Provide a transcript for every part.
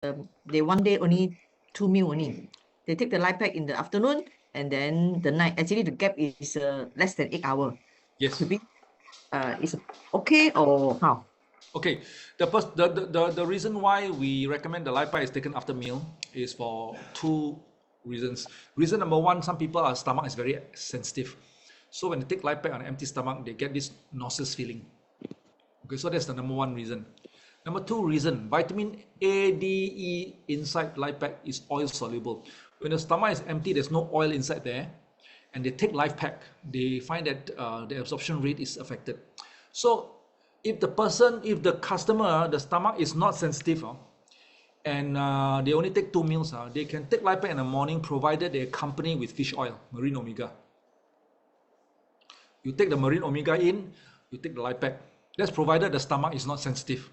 they one day only 2 meal only. They take the life pack in the afternoon and then the night. Actually, the gap is less than 8 hours. Yes. To be is okay or how? Okay. The reason why we recommend the life pack is taken after meal is for two reasons. Reason number one, some people our stomach is very sensitive. So when they take life pack on an empty stomach, they get this nauseous feeling. Okay, so that's the number one reason. Number two reason, vitamin A, D, E inside life pack is oil soluble. When the stomach is empty, there's no oil inside there, and they take life pack, they find that the absorption rate is affected. So if the customer, the stomach is not sensitive, and they only take 2 meals, they can take life pack in the morning, provided they accompany with fish oil, marine omega. You take the marine omega in, you take the life pack. That's provided the stomach is not sensitive.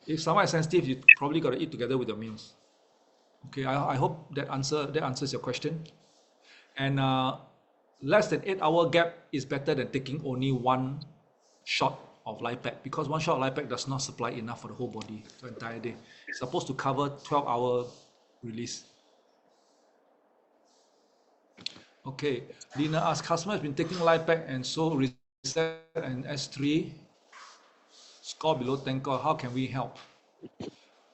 If stomach is sensitive, you probably got to eat together with your meals. Okay, I hope that answers your question. And less than 8 hour gap is better than taking only one shot of life pack, because one shot of life pack does not supply enough for the whole body the entire day. It's supposed to cover 12-hour release. Okay, Lina asks, customer has been taking life pack and so reset and S3 score below 10 core. How can we help?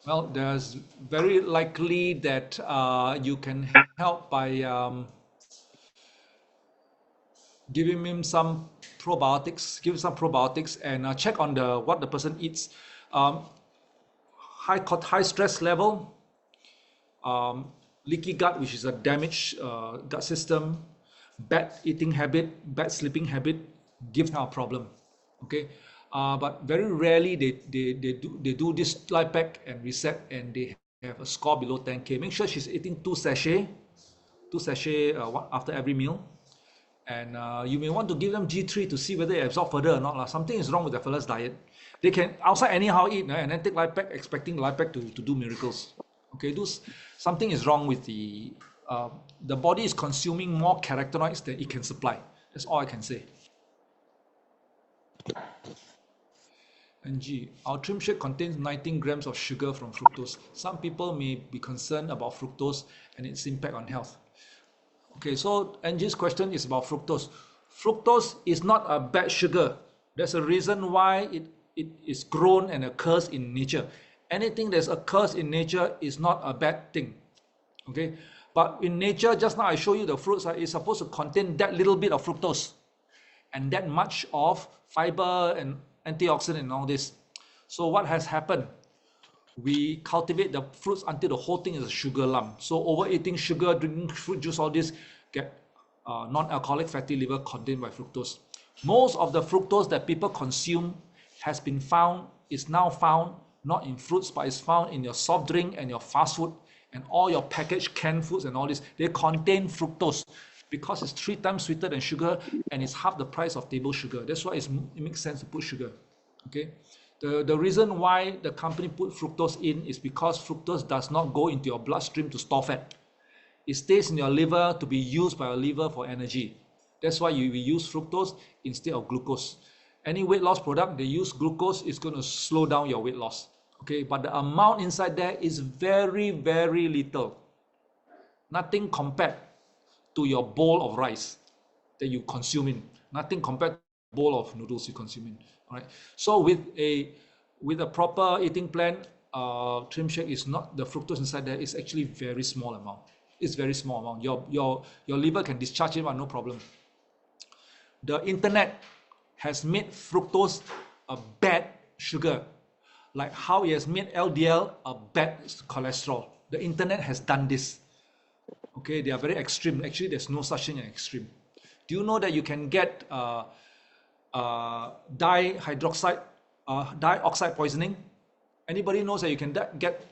Well, there's very likely that you can help by giving him some probiotics, give some probiotics, and check on what the person eats. High stress level, leaky gut, which is a damaged gut system, bad eating habit, bad sleeping habit, gives our problem. Okay, but very rarely they do this life pack and reset and they have a score below 10K. Make sure she's eating two sachet after every meal. And you may want to give them G3 to see whether they absorb further or not. Something is wrong with the fellow's diet. They can outside anyhow eat and then take life pack, expecting life pack to do miracles. Okay, something is wrong with the body is consuming more carotenoids than it can supply. That's all I can say. And G, our trim shake contains 19 grams of sugar from fructose. Some people may be concerned about fructose and its impact on health. Okay, so Angie's question is about fructose. Fructose is not a bad sugar. There's a reason why it is grown and occurs in nature. Anything that occurs in nature is not a bad thing. Okay, but in nature, just now I show you the fruits, it's supposed to contain that little bit of fructose and that much of fiber and antioxidant and all this. So what has happened? We cultivate the fruits until the whole thing is a sugar lump. So overeating sugar, drinking fruit juice, all this get non-alcoholic fatty liver contained by fructose. Most of the fructose that people consume is now found not in fruits, but is found in your soft drink and your fast food and all your packaged canned foods and all this. They contain fructose because it's 3 times sweeter than sugar and it's half the price of table sugar. That's why it makes sense to put sugar. Okay. The reason why the company put fructose in is because fructose does not go into your bloodstream to store fat. It stays in your liver to be used by your liver for energy. That's why we use fructose instead of glucose. Any weight loss product, they use glucose, is going to slow down your weight loss. Okay, but the amount inside there is very, very little. Nothing compared to your bowl of rice that you consume in. Nothing compared to the bowl of noodles you consume in. All right. So with a proper eating plan, trim shake is not, the fructose inside there is actually very small amount. It's very small amount. Your liver can discharge it, but no problem. The internet has made fructose a bad sugar, like how it has made LDL a bad cholesterol. The internet has done this. Okay, they are very extreme. Actually, there's no such thing as extreme. Do you know that you can get dioxide poisoning? Anybody knows that you can get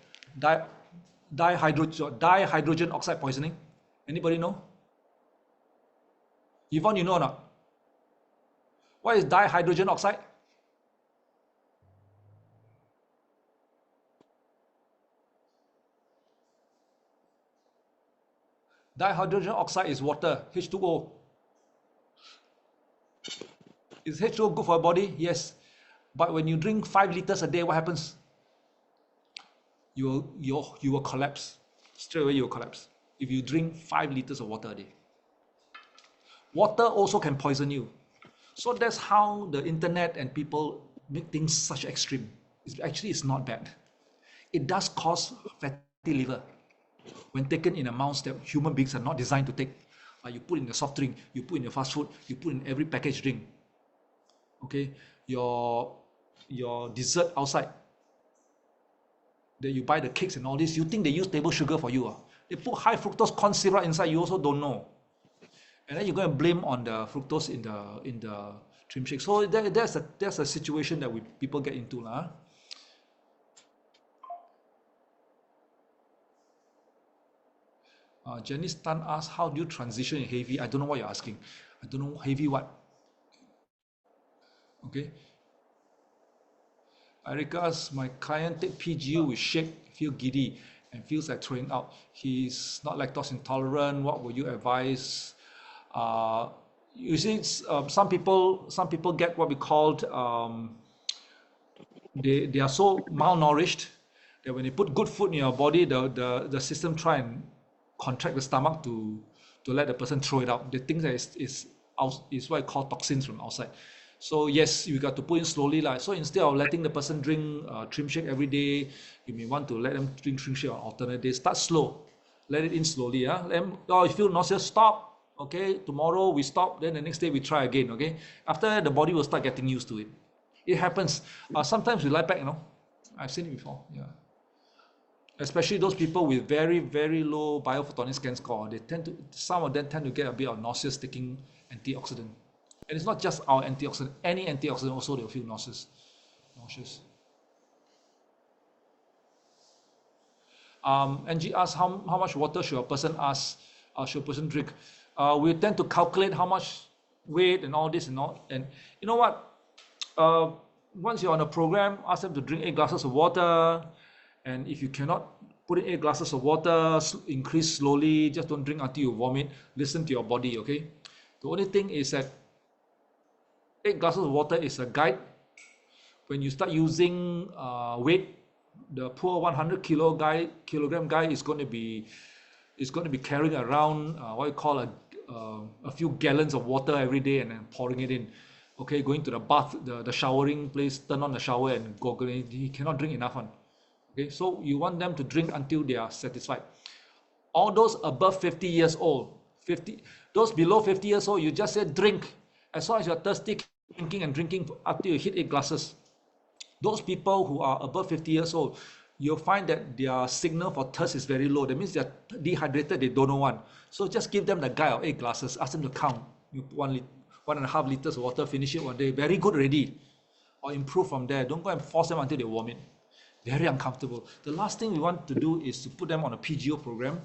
dihydrogen oxide poisoning? Anybody know? Yvonne, you know or not? What is dihydrogen oxide? Dihydrogen oxide is water, H2O. Is H2O good for your body? Yes. But when you drink 5 liters a day, what happens? you will collapse. Straight away you will collapse if you drink 5 liters of water a day. Water also can poison you. So that's how the internet and people make things such extreme. It's not bad. It does cause fatty liver when taken in amounts that human beings are not designed to take. You put in the soft drink, you put in the fast food, you put in every packaged drink. Okay, your dessert outside that you buy the cakes and all this, you think they use table sugar for you. They put high fructose corn syrup inside, you also don't know. And then you're going to blame on the fructose in the trim shake. So that's a situation that people get into. Janice Tan asked, how do you transition in heavy? I don't know what you're asking. I don't know heavy what. Okay. Erica asks, my client take PGU with shake, feel giddy and feels like throwing out. He's not lactose intolerant. What would you advise? You see, some people get what we called they are so malnourished that when they put good food in your body, the system try and contract the stomach to let the person throw it out. They think that is what I call toxins from outside. So yes, you got to put in slowly lah. So instead of letting the person drink trim shake every day, you may want to let them drink trim shake on alternate days. Start slow, let it in slowly. Let them, you feel nauseous, stop. Okay, tomorrow we stop, then the next day we try again. Okay, after the body will start getting used to it. It happens. Sometimes we lie back, I've seen it before. Yeah. Especially those people with very, very low biophotonic scan score, some of them tend to get a bit of nauseous taking antioxidant. And it's not just our antioxidant, any antioxidant also they'll feel nauseous. Angie asks, how much water should a person drink? We tend to calculate how much weight and all this and you know what? Once you're on a program, ask them to drink 8 glasses of water. And if you cannot put in 8 glasses of water, increase slowly, just don't drink until you vomit. Listen to your body, okay? The only thing is that 8 glasses of water is a guide. When you start using weight, the poor 100 kilogram guy is going to be carrying around what you call a few gallons of water every day and then pouring it in. Okay, going to the bath, the showering place, turn on the shower and go. He cannot drink enough one. Okay, so you want them to drink until they are satisfied. All those above 50 years old, those below 50 years old, you just say drink. As long as you're thirsty, drinking and drinking until you hit 8 glasses. Those people who are above 50 years old, you'll find that their signal for thirst is very low. That means they're dehydrated, they don't know one. So just give them the guide of 8 glasses, ask them to count. You put 1.5 liters of water, finish it one day, very good already. Or improve from there. Don't go and force them until they vomit. Very uncomfortable. The last thing we want to do is to put them on a PGO program,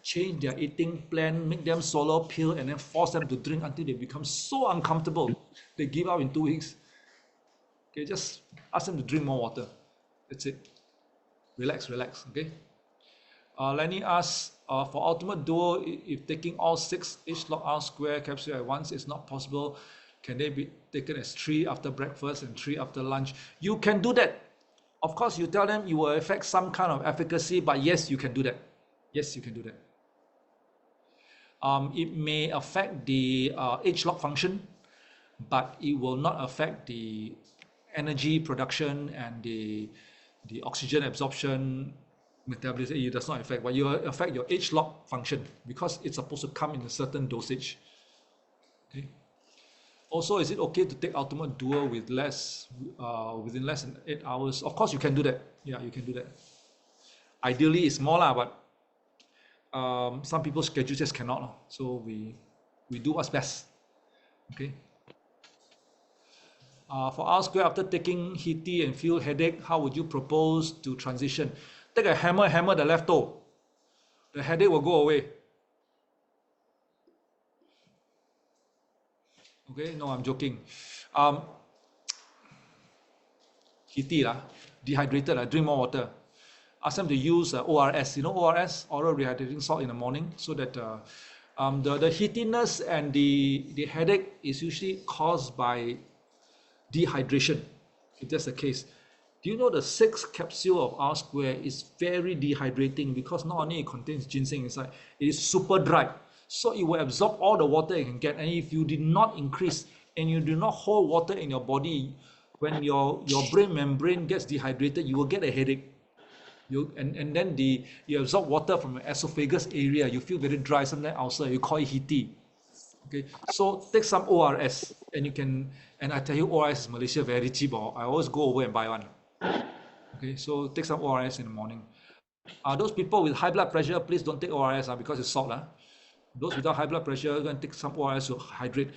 change their eating plan, make them swallow pill, and then force them to drink until they become so uncomfortable they give up in 2 weeks. Okay, just ask them to drink more water. That's it. Relax, okay? Lenny asks, for Ultimate Duo, if taking all 6 H-log R square capsules at once is not possible, can they be taken as 3 after breakfast and 3 after lunch? You can do that. Of course, you tell them you will affect some kind of efficacy, but yes, you can do that. Yes, you can do that. It may affect the H-log function, but it will not affect the energy production and the oxygen absorption, metabolism. It does not affect, but you will affect your H-log function because it's supposed to come in a certain dosage. Okay. Also, is it okay to take Ultimate Duo with within less than 8 hours? Of course, you can do that. Yeah, you can do that. Ideally, it's more but some people's schedule just cannot. So we do what's best. Okay. For R square, after taking HEATY and feel headache, how would you propose to transition? Take a hammer the left toe. The headache will go away. Okay, no, I'm joking. HEATY, dehydrated, drink more water. Ask them to use ORS. You know ORS, oral rehydrating salt in the morning, so that the heatiness and the headache is usually caused by dehydration. If that's the case, Do you know the 6 capsule of R square is very dehydrating because not only it contains ginseng inside, it is super dry. So it will absorb all the water it can get. And if you did not increase and you do not hold water in your body, when your brain membrane gets dehydrated, you will get a headache. And then you absorb water from your esophagus area, you feel very dry, sometimes ulcer, you call it heaty. Okay, so take some ORS and you can, and I tell you ORS is Malaysia very cheap. I always go over and buy one. Okay, so take some ORS in the morning. Those people with high blood pressure, please don't take ORS because it's salt. Those without high blood pressure, go and take some ORS to hydrate.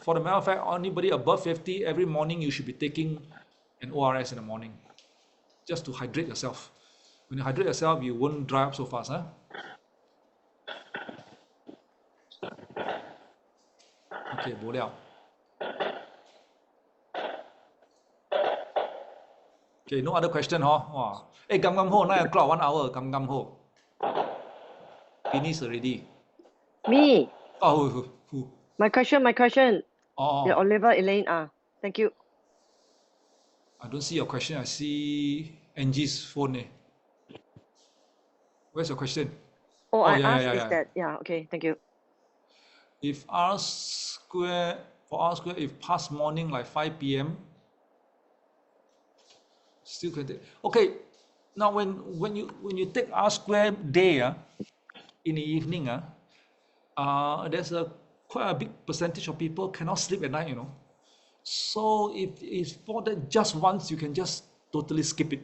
For the matter of fact, anybody above 50, every morning you should be taking an ORS in the morning just to hydrate yourself. When you hydrate yourself, you won't dry up so fast. Okay, bo liao. Okay, no other question, Wow. Hey, gam ho, 9 o'clock, 1 hour, gam ho. Finish already. Me. Oh, who? My question. Oh, Yeah, Oliver, Elaine. Thank you. I don't see your question. I see Angie's phone. Where's your question? Oh, Oh, I yeah, asked yeah, is yeah. that, yeah, okay, thank you. If R square, if past morning like 5 p.m., still can take. Okay, now when you take R square day in the evening, there's quite a big percentage of people cannot sleep at night, So if it's for that just once, you can just totally skip it.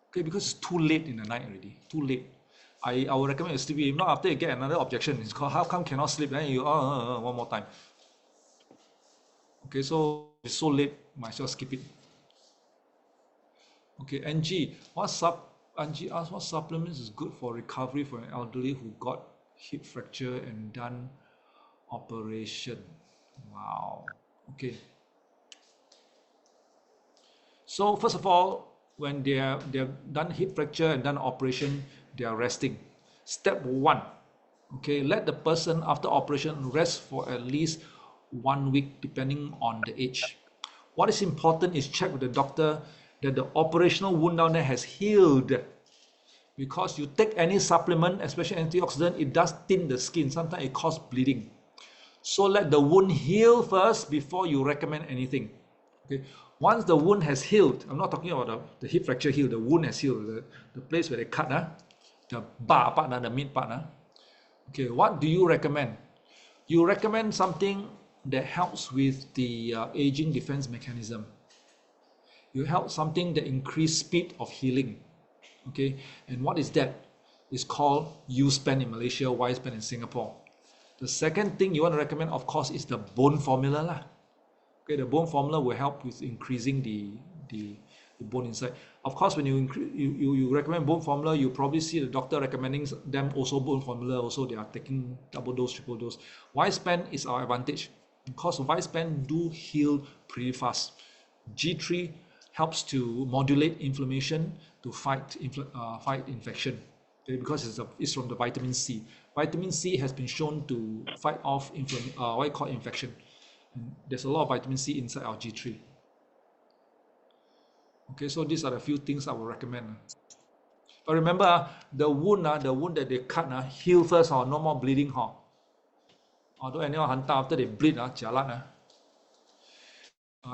Okay, because it's too late in the night already. Too late. I would recommend you sleep. If not, after you get another objection, it's called how come cannot sleep? Then you one more time. Okay, so it's so late, might as well skip it. Okay, Angie asked what supplements is good for recovery for an elderly who got hip fracture and done operation. Wow. Okay. So first of all, when they've done hip fracture and done operation, they are resting. Step 1, okay, let the person after operation rest for at least 1 week depending on the age. What is important is check with the doctor that the operational wound down there has healed, because you take any supplement, especially antioxidant, it does thin the skin. Sometimes it causes bleeding. So let the wound heal first before you recommend anything. Okay. Once the wound has healed, I'm not talking about the hip fracture healed, the wound has healed, the place where they cut, the bar part, the mid part. Okay, what do you recommend? You recommend something that helps with the aging defense mechanism. You help something that increase speed of healing. Okay, and what is that? It's called U-Span in Malaysia, Y-Span in Singapore. The second thing you want to recommend, of course, is the bone formula. Okay, the bone formula will help with increasing the bone inside. Of course, when you recommend bone formula, you probably see the doctor recommending them also bone formula. Also, they are taking double dose, triple dose. Y-Span is our advantage because Y-Span do heal pretty fast. G3 helps to modulate inflammation to fight infection. Okay, because it's from the vitamin C. Vitamin C has been shown to fight off what you call infection. And there's a lot of vitamin C inside our G3. Okay, so these are the few things I would recommend. But remember, the wound that they cut, heal first, no more bleeding. Although anyone hunter after they bleed, jialat.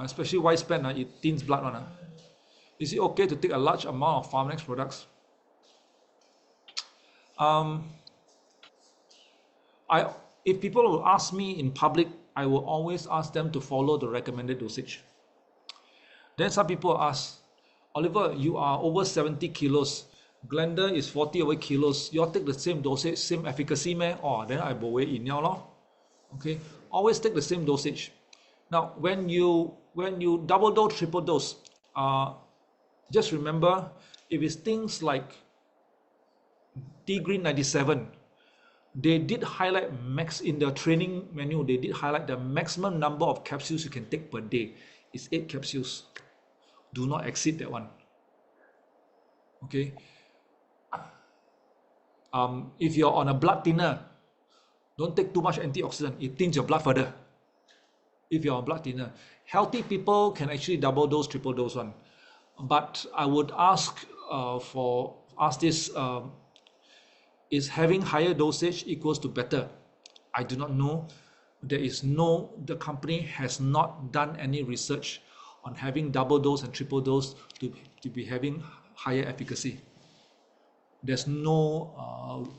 Especially Y-Span, it thins blood. Is it okay to take a large amount of Pharmanex products? If people will ask me in public, I will always ask them to follow the recommended dosage. Then some people ask, Oliver, you are over 70 kilos. Glenda is 40 over kilos. You all take the same dosage, same efficacy, meh? Then I bo wei in now. Okay, always take the same dosage. Now, when you double dose, triple dose, just remember, if it's things like T-Green 97, they did highlight in the training menu, they did highlight the maximum number of capsules you can take per day is 8 capsules. Do not exceed that one. Okay. If you're on a blood thinner, don't take too much antioxidant. It thins your blood further. If you're on blood thinner, healthy people can actually double dose, triple dose one. But I would ask this: is having higher dosage equals to better? I do not know. The company has not done any research on having double dose and triple dose to be having higher efficacy. There's no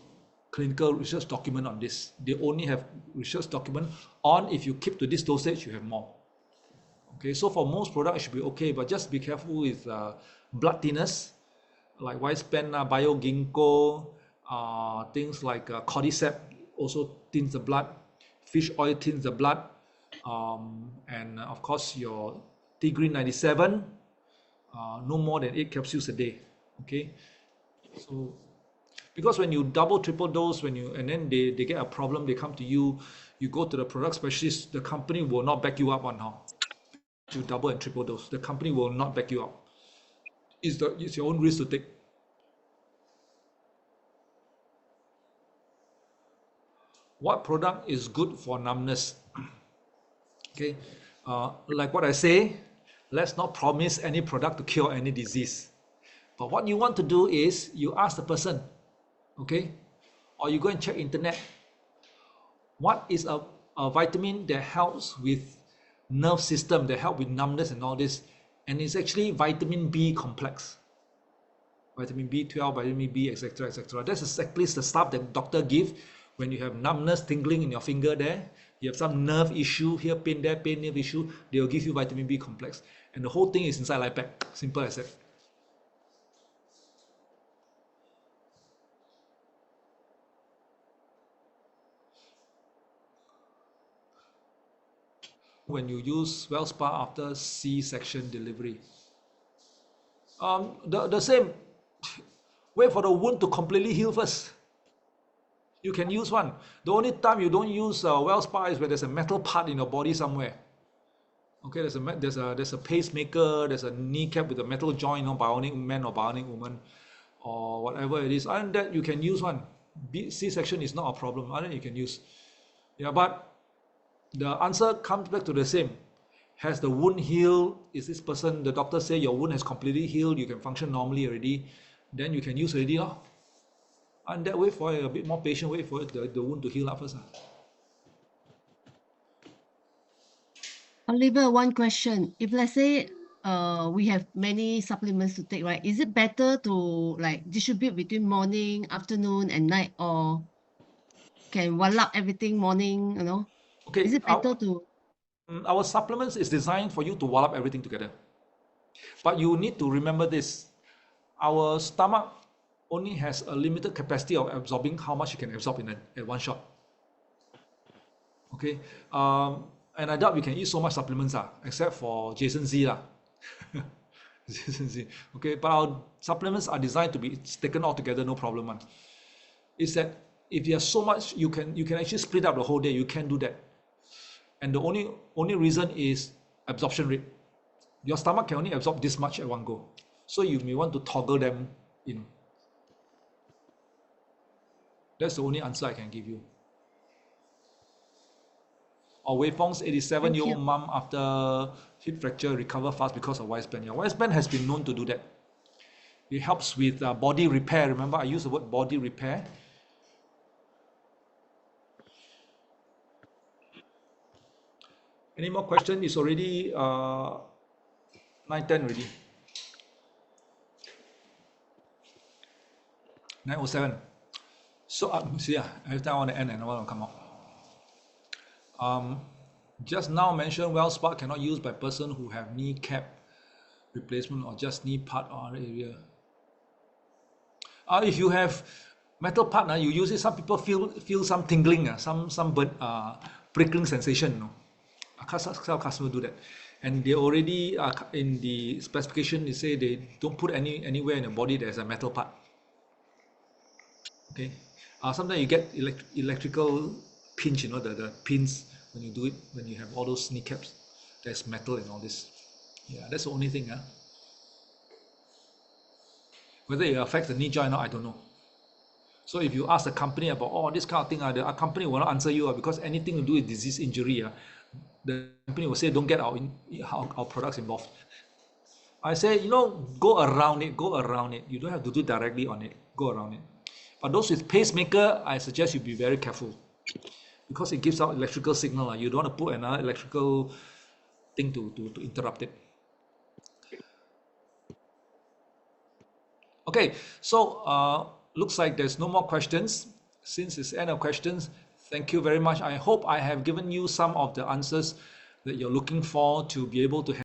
clinical research document on this. They only have research document on if you keep to this dosage, you have more. Okay, so for most products, it should be okay, but just be careful with blood thinners, like Wispan, BioGinkgo, things like Cordyceps also thins the blood, fish oil thins the blood, and of course your T-Green 97, no more than 8 capsules a day. Okay, so because when you double triple dose, and then they get a problem, they come to you, you go to the product specialist, the company will not back you up on how to double and triple dose. The company will not back you up. It's your own risk to take. What product is good for numbness? Okay, like what I say, let's not promise any product to cure any disease. But what you want to do is you ask the person, okay, or you go and check internet, what is a vitamin that helps with nerve system, that help with numbness and all this, and it's actually vitamin B complex, vitamin B12, vitamin B, etc., etc. That's exactly the stuff that doctor give when you have numbness, tingling in your finger there. You have some nerve issue here, pain there, pain, nerve issue. They will give you vitamin B complex, and the whole thing is inside LifePak. Simple as that. When you use Wellspa after C-section delivery, the same. Wait for the wound to completely heal first. You can use one. The only time you don't use Wellspa is when there's a metal part in your body somewhere. Okay, there's a pacemaker, there's a kneecap with a metal joint, bionic man or bionic woman, or whatever it is. Other than that, you can use one. C-section is not a problem. Other than you can use. Yeah, but the answer comes back to the same. Has the wound healed? Is this person, the doctor say your wound has completely healed, you can function normally already, then you can use already. And that, wait for a bit more patient, wait for the wound to heal up first. Oliver, one question. If let's say we have many supplements to take, right? Is it better to like distribute between morning, afternoon, and night, or can one up everything morning, Okay, Is it better to our supplements is designed for you to wall up everything together. But you need to remember this. Our stomach only has a limited capacity of absorbing how much you can absorb at one shot. Okay, and I doubt we can eat so much supplements, except for Jason Z. Jason Z. Okay, but our supplements are designed to be taken all together, no problem. Is that if you have so much, you can actually split up the whole day. You can do that, and the only reason is absorption rate. Your stomach can only absorb this much at one go, so you may want to toggle them in. That's the only answer I can give you. Or Wei Feng's 87-year-old mom after hip fracture recover fast because of Wispan. Yeah, Wispan has been known to do that. It helps with body repair. Remember, I used the word body repair. Any more questions? It's already 9:10 already. 9:07. So see, every time I want to end and I want to come out. Just now mentioned Wellspa cannot use by person who have kneecap replacement or just knee part or other area. If you have metal part, you use it. Some people feel some tingling, some prickling sensation. Some customers do that, and they already in the specification. They say they don't put anywhere in the body there's a metal part. Okay, sometimes you get electrical pinch. The pins when you do it, when you have all those kneecaps, there's metal and all this. Yeah, that's the only thing. Whether it affects the knee joint or not, I don't know. So if you ask the company about this kind of thing, the company will not answer you because anything to do with disease injury, the company will say don't get our products involved. I say, go around it, go around it. You don't have to do directly on it, go around it. But those with pacemaker, I suggest you be very careful because it gives out electrical signal. You don't want to put another electrical thing to interrupt it. Okay, so looks like there's no more questions. Since it's end of questions, thank you very much. I hope I have given you some of the answers that you're looking for to be able to